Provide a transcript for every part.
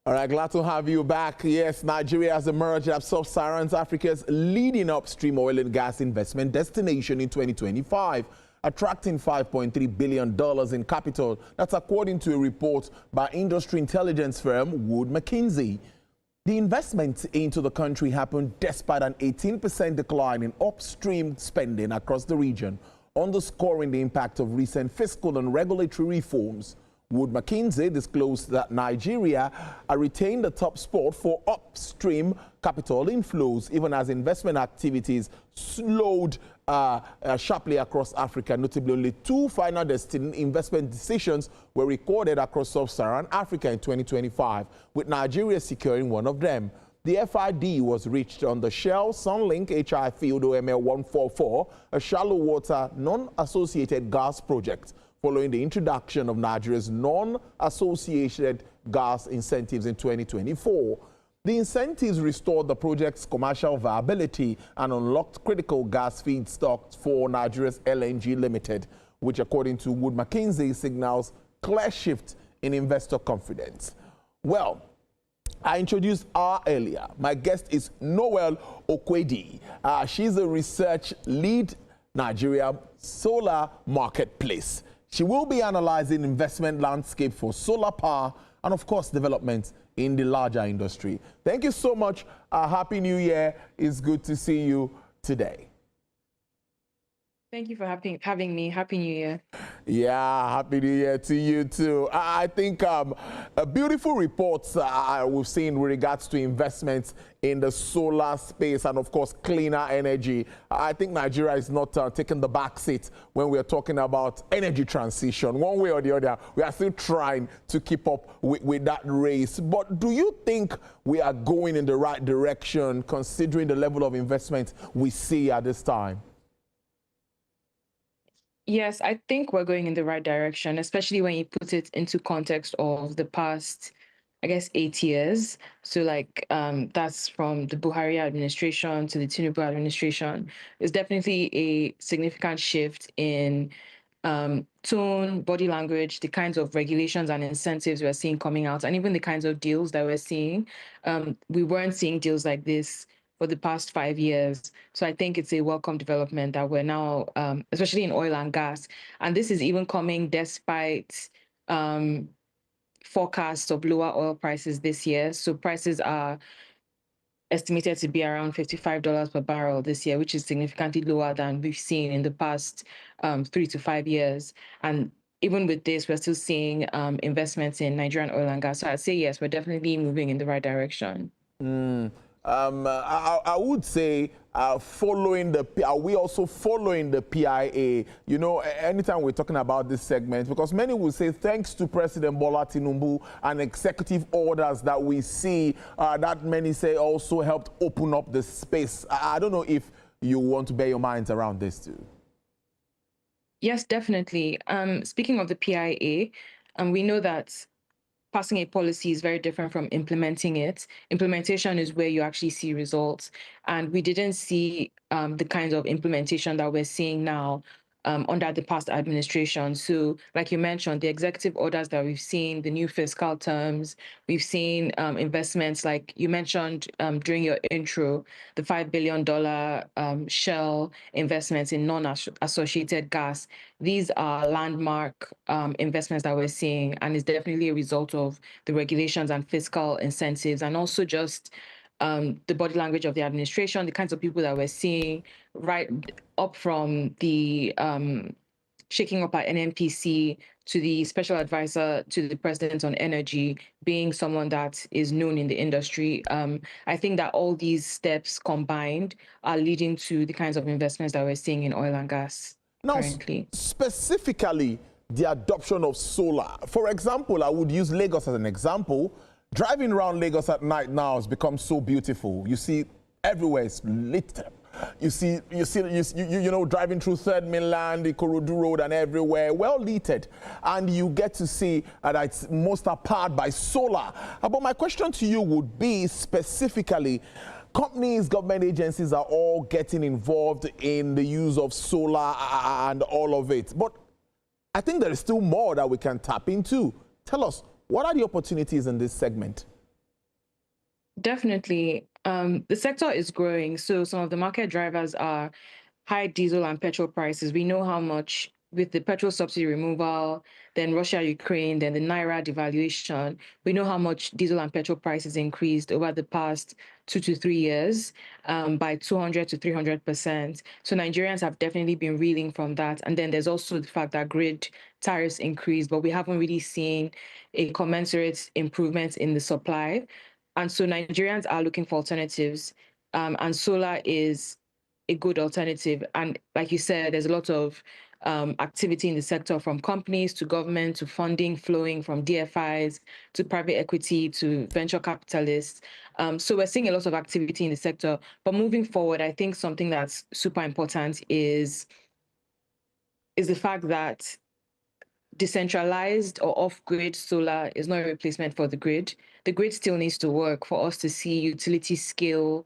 All right, glad to have you back. Yes, Nigeria has emerged as Sub-Saharan Africa's leading upstream oil and gas investment destination in 2025, attracting $5.3 billion in capital. That's according to a report by industry intelligence firm Wood Mackenzie. The investment into the country happened despite an 18% decline in upstream spending across the region, underscoring the impact of recent fiscal and regulatory reforms. Wood Mackenzie disclosed that Nigeria retained the top spot for upstream capital inflows, even as investment activities slowed sharply across Africa. Notably, only 2 final investment decisions were recorded across Sub-Saharan Africa in 2025, with Nigeria securing one of them. The FID was reached on the Shell Sunlink HI field OML 144, a shallow water non-associated gas project, following the introduction of Nigeria's non-associated gas incentives in 2024. The incentives restored the project's commercial viability and unlocked critical gas feedstocks for Nigeria's LNG Limited, which, according to Wood Mackenzie, signals clear shift in investor confidence. Well, I introduced her earlier. My guest is Noel Okwedi. She's a research lead Nigeria solar marketplace. She will be analyzing investment landscape for solar power and, of course, development in the larger industry. Thank you so much. Happy New Year. It's good to see you today. Thank you for having me. Happy New Year. Yeah, Happy New Year to you too. I think beautiful reports we've seen with regards to investments in the solar space and, of course, cleaner energy. I think Nigeria is not taking the back seat when we're talking about energy transition. One way or the other, we are still trying to keep up with that race. But do you think we are going in the right direction considering the level of investment we see at this time? Yes, I think we're going in the right direction, especially when you put it into context of the past, I guess, 8 years. So that's from the Buhari administration to the Tinubu administration. It's definitely a significant shift in tone, body language, the kinds of regulations and incentives we're seeing coming out, and even the kinds of deals that we're seeing. We weren't seeing deals like this for the past 5 years. So I think it's a welcome development that we're now, especially in oil and gas. And this is even coming despite forecasts of lower oil prices this year. So prices are estimated to be around $55 per barrel this year, which is significantly lower than we've seen in the past 3 to 5 years. And even with this, we're still seeing investments in Nigerian oil and gas. So I'd say, yes, we're definitely moving in the right direction. I would say are we also following the PIA? You know, anytime we're talking about this segment, because many will say thanks to President Bola Tinubu and executive orders that we see, that many say also helped open up the space. I don't know if you want to bear your minds around this too. Yes, definitely. Speaking of the PIA, we know that passing a policy is very different from implementing it. Implementation is where you actually see results. And we didn't see the kinds of implementation that we're seeing now under the past administration. So like you mentioned, the executive orders that we've seen, the new fiscal terms, we've seen investments like you mentioned during your intro, the $5 billion Shell investments in non-associated gas. These are landmark investments that we're seeing, and it's definitely a result of the regulations and fiscal incentives, and also just the body language of the administration, the kinds of people that we're seeing, right up from the shaking up at NNPC to the special advisor to the president on energy, being someone that is known in the industry. I think that all these steps combined are leading to the kinds of investments that we're seeing in oil and gas currently. Specifically, the adoption of solar. For example, I would use Lagos as an example. Driving around Lagos at night now has become so beautiful. You see everywhere is lit up. You know, driving through Third Mainland, the Ikorodu Road and everywhere, well lighted. And you get to see that it's most are powered by solar. But my question to you would be specifically, companies, government agencies are all getting involved in the use of solar and all of it. But I think there is still more that we can tap into. Tell us, what are the opportunities in this segment? Definitely. The sector is growing. So some of the market drivers are high diesel and petrol prices. We know how much with the petrol subsidy removal, then Russia, Ukraine, then the Naira devaluation, we know how much diesel and petrol prices increased over the past 2 to 3 years by 200 to 300%. So Nigerians have definitely been reeling from that. And then there's also the fact that grid tariffs increased, but we haven't really seen a commensurate improvement in the supply. And so Nigerians are looking for alternatives. And solar is a good alternative. And like you said, there's a lot of activity in the sector, from companies to government to funding flowing from DFIs to private equity to venture capitalists. So we're seeing a lot of activity in the sector. But moving forward, I think something that's super important is the fact that decentralized or off-grid solar is not a replacement for the grid. The grid still needs to work for us to see utility scale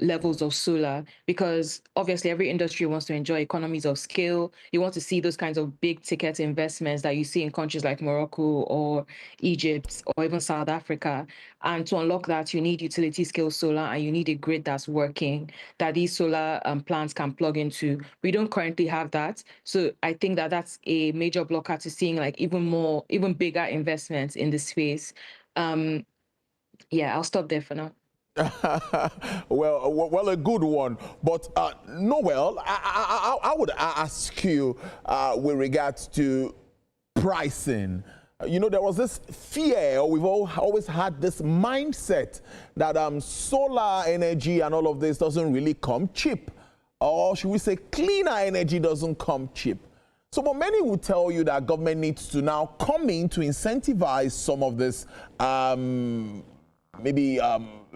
levels of solar, because obviously every industry wants to enjoy economies of scale. You want to see those kinds of big ticket investments that you see in countries like Morocco or Egypt or even South Africa. And to unlock that, you need utility scale solar and you need a grid that's working, that these solar plants can plug into. We don't currently have that. So I think that that's a major blocker to seeing like even bigger investments in the space. Yeah, I'll stop there for now. Well, a good one. But Noel, I would ask you with regards to pricing. You know, there was this fear, we've always had this mindset that solar energy and all of this doesn't really come cheap. Or should we say cleaner energy doesn't come cheap. So, but many will tell you that government needs to now come in to incentivize some of this maybe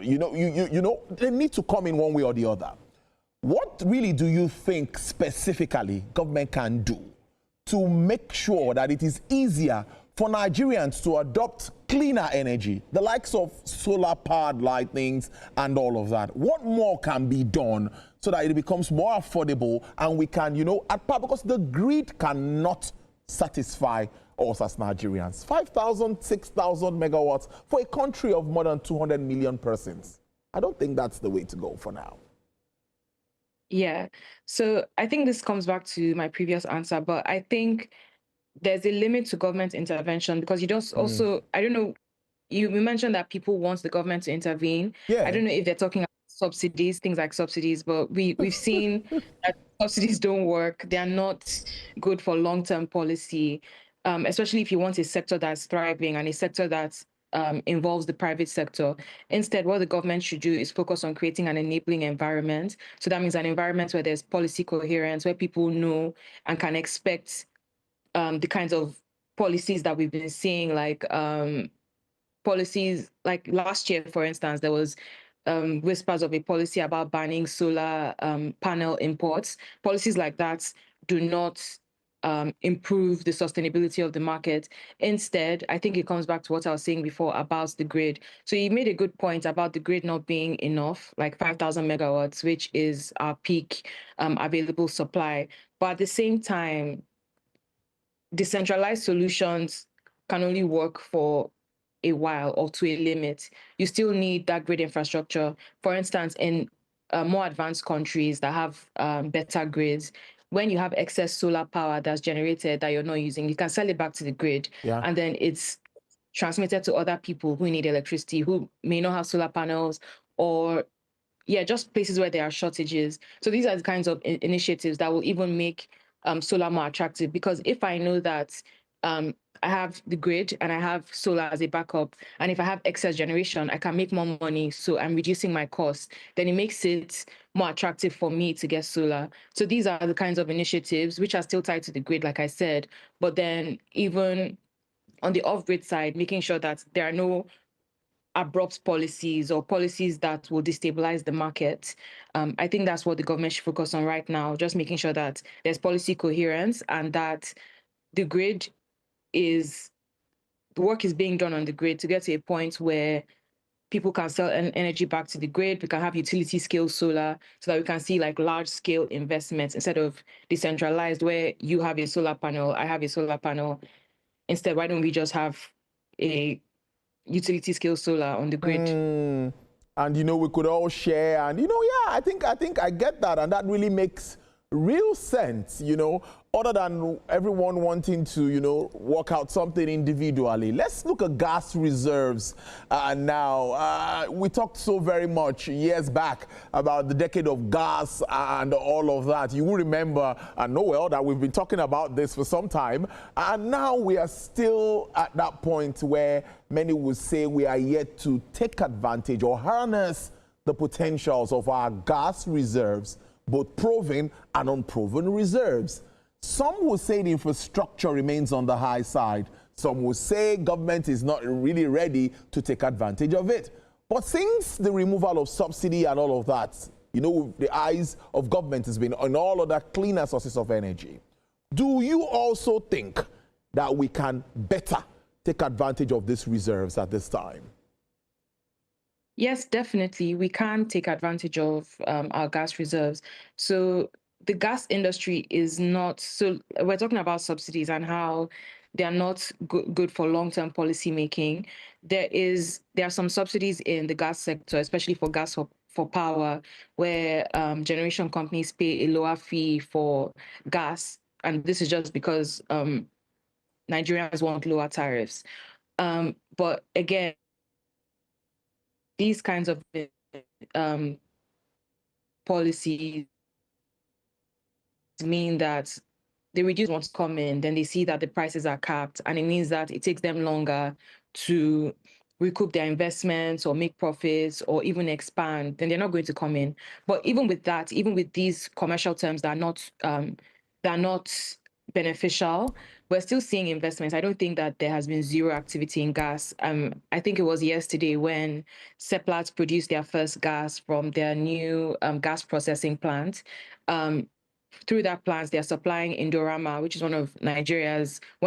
you know they need to come in one way or the other. What really do you think specifically government can do to make sure that it is easier for Nigerians to adopt cleaner energy, the likes of solar powered lightnings and all of that? What more can be done so that it becomes more affordable and we can, you know, at part, because the grid cannot satisfy us as Nigerians. 5,000, 6,000 megawatts for a country of more than 200 million persons. I don't think that's the way to go for now. Yeah. So I think this comes back to my previous answer, but I think there's a limit to government intervention, because you don't also, I don't know, you mentioned that people want the government to intervene. Yeah. I don't know if they're talking about subsidies, things like subsidies, but we've seen that subsidies don't work. They are not good for long-term policy, especially if you want a sector that's thriving and a sector that involves the private sector. Instead, what the government should do is focus on creating an enabling environment. So that means an environment where there's policy coherence, where people know and can expect the kinds of policies that we've been seeing, like policies like last year, for instance, there was whispers of a policy about banning solar panel imports. Policies like that do not improve the sustainability of the market. Instead, I think it comes back to what I was saying before about the grid. So you made a good point about the grid not being enough, like 5,000 megawatts, which is our peak available supply. But at the same time, decentralized solutions can only work for a while or to a limit. You still need that grid infrastructure. For instance, in more advanced countries that have better grids, when you have excess solar power that's generated that you're not using, you can sell it back to the grid, Yeah. and then it's transmitted to other people who need electricity, who may not have solar panels, or just places where there are shortages. So these are the kinds of initiatives that will even make solar more attractive. Because if I know that I have the grid and I have solar as a backup, and if I have excess generation, I can make more money. So I'm reducing my costs. Then it makes it more attractive for me to get solar. So these are the kinds of initiatives which are still tied to the grid, like I said. But then even on the off-grid side, making sure that there are no abrupt policies or policies that will destabilize the market. I think that's what the government should focus on right now, just making sure that there's policy coherence and that the grid is, the work is being done on the grid to get to a point where people can sell energy back to the grid. We can have utility scale solar so that we can see like large scale investments instead of decentralized where you have a solar panel, I have a solar panel. Instead, why don't we just have a utility scale solar on the grid. And we could all share, and yeah, I think I get that, and that really makes real sense, other than everyone wanting to work out something individually. Let's look at gas reserves now. We talked so very much years back about the decade of gas and all of that. You will remember, Noel, that we've been talking about this for some time, and now we are still at that point where many would say we are yet to take advantage or harness the potentials of our gas reserves, both proven and unproven reserves. Some will say the infrastructure remains on the high side. Some will say government is not really ready to take advantage of it. But since the removal of subsidy and all of that, the eyes of government has been on all other cleaner sources of energy. Do you also think that we can better take advantage of these reserves at this time? Yes, definitely. We can take advantage of our gas reserves. So the gas industry is not, so we're talking about subsidies and how they are not good for long-term policy making. There are some subsidies in the gas sector, especially for gas for power, where generation companies pay a lower fee for gas. And this is just because Nigerians want lower tariffs. But again, these kinds of um, policies mean that the reducers want to come in, then they see that the prices are capped, and it means that it takes them longer to recoup their investments or make profits or even expand, then they're not going to come in. But even with that, even with these commercial terms that are not beneficial, we're still seeing investments. I don't think that there has been zero activity in gas. I think it was yesterday when Seplat produced their first gas from their new gas processing plant. Through that plant, they're supplying Indorama, which is one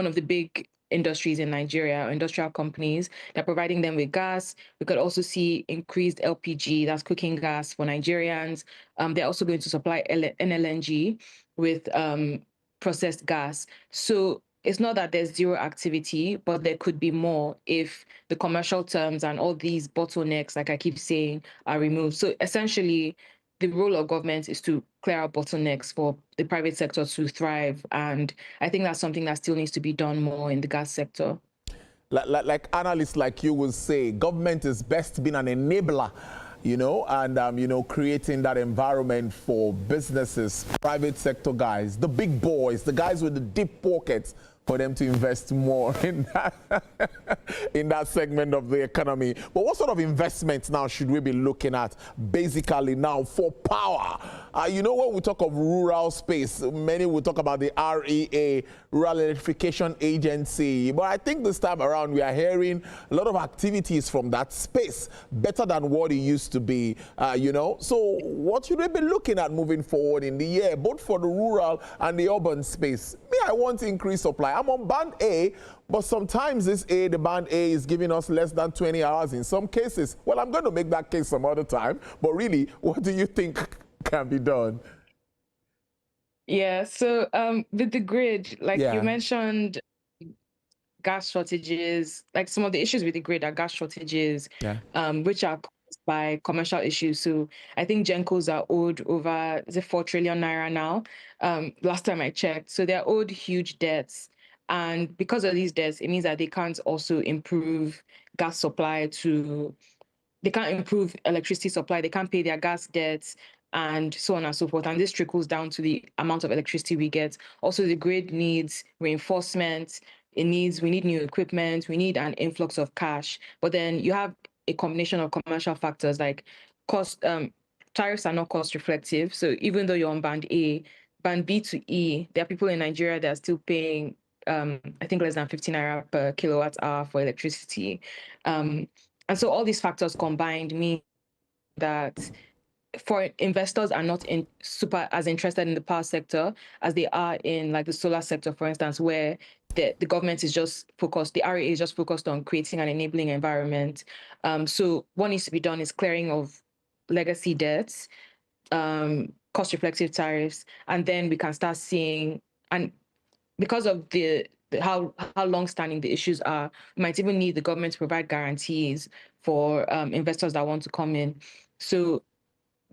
of the big industries in Nigeria, industrial companies. They're providing them with gas. We could also see increased LPG, that's cooking gas for Nigerians. They're also going to supply NLNG with processed gas. So it's not that there's zero activity, but there could be more if the commercial terms and all these bottlenecks, like I keep saying, are removed. So essentially, the role of government is to clear out bottlenecks for the private sector to thrive. And I think that's something that still needs to be done more in the gas sector. Like analysts like you will say, government is best being an enabler, and, creating that environment for businesses, private sector guys, the big boys, the guys with the deep pockets, for them to invest more in that segment of the economy. But what sort of investments now should we be looking at basically now for power? When we talk of rural space, many will talk about the REA, Rural Electrification Agency. But I think this time around we are hearing a lot of activities from that space, better than what it used to be, So what should we be looking at moving forward in the year, both for the rural and the urban space? Me, I want to increase supply. I'm on band A, but sometimes the band A is giving us less than 20 hours in some cases. Well, I'm going to make that case some other time, but really, what do you think can be done? Yeah, so with the grid, you mentioned gas shortages, like some of the issues with the grid are gas shortages, which are caused by commercial issues. So I think Gencos are owed over, is it 4 trillion naira now? Last time I checked. So they're owed huge debts. And because of these debts, it means that they can't also improve gas supply they can't improve electricity supply, they can't pay their gas debts, and so on and so forth. And this trickles down to the amount of electricity we get. Also, the grid needs reinforcement. We need new equipment. We need an influx of cash. But then you have a combination of commercial factors like cost. Tariffs are not cost reflective. So even though you're on band A, band B to E, there are people in Nigeria that are still paying, I think, less than 15 naira per kilowatt hour for electricity. And so all these factors combined mean that for investors are not super as interested in the power sector as they are in like the solar sector, for instance, where the government is just focused, the REA is just focused on creating an enabling environment. So what needs to be done is clearing of legacy debts, cost reflective tariffs, and then we can start seeing, and because of the how long-standing the issues are. We might even need the government to provide guarantees for investors that want to come in. So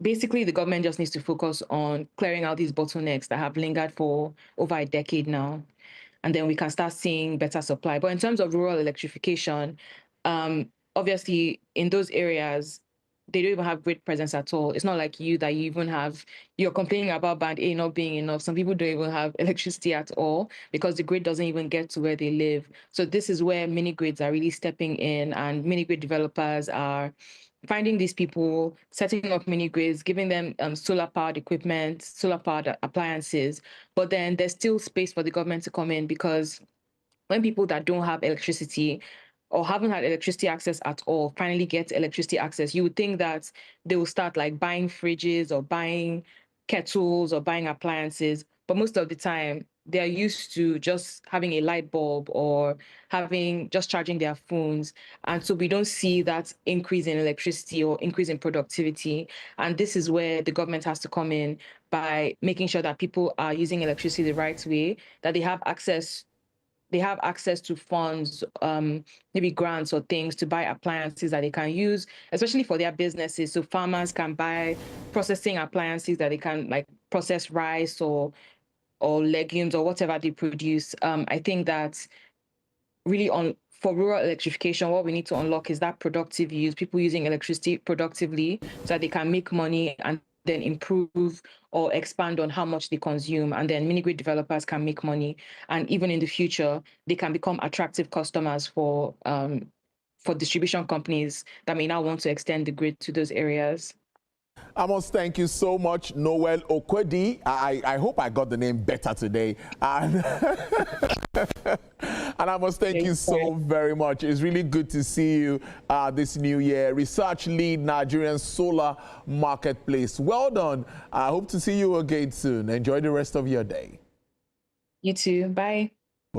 basically, the government just needs to focus on clearing out these bottlenecks that have lingered for over a decade now, and then we can start seeing better supply. But in terms of rural electrification, obviously in those areas, they don't even have grid presence at all. It's not like you that you even have, you're complaining about band A not being enough. Some people don't even have electricity at all because the grid doesn't even get to where they live. So this is where mini grids are really stepping in, and mini grid developers are finding these people, setting up mini grids, giving them solar powered equipment, solar powered appliances. But then there's still space for the government to come in, because when people that don't have electricity or haven't had electricity access at all finally get electricity access, you would think that they will start like buying fridges or buying kettles or buying appliances. But most of the time, they're used to just having a light bulb or just charging their phones. And so we don't see that increase in electricity or increase in productivity. And this is where the government has to come in by making sure that people are using electricity the right way, that they have access to funds, maybe grants or things to buy appliances that they can use, especially for their businesses. So farmers can buy processing appliances that they can like process rice or legumes or whatever they produce. I think that really for rural electrification, what we need to unlock is that productive use, people using electricity productively so that they can make money and then improve or expand on how much they consume. And then mini grid developers can make money. And even in the future, they can become attractive customers for distribution companies that may now want to extend the grid to those areas. I must thank you so much, Noel Okwedi. I hope I got the name better today. And, and I must thank you so very much. It's really good to see you this new year. Research lead Nigerian solar marketplace. Well done. I hope to see you again soon. Enjoy the rest of your day. You too. Bye.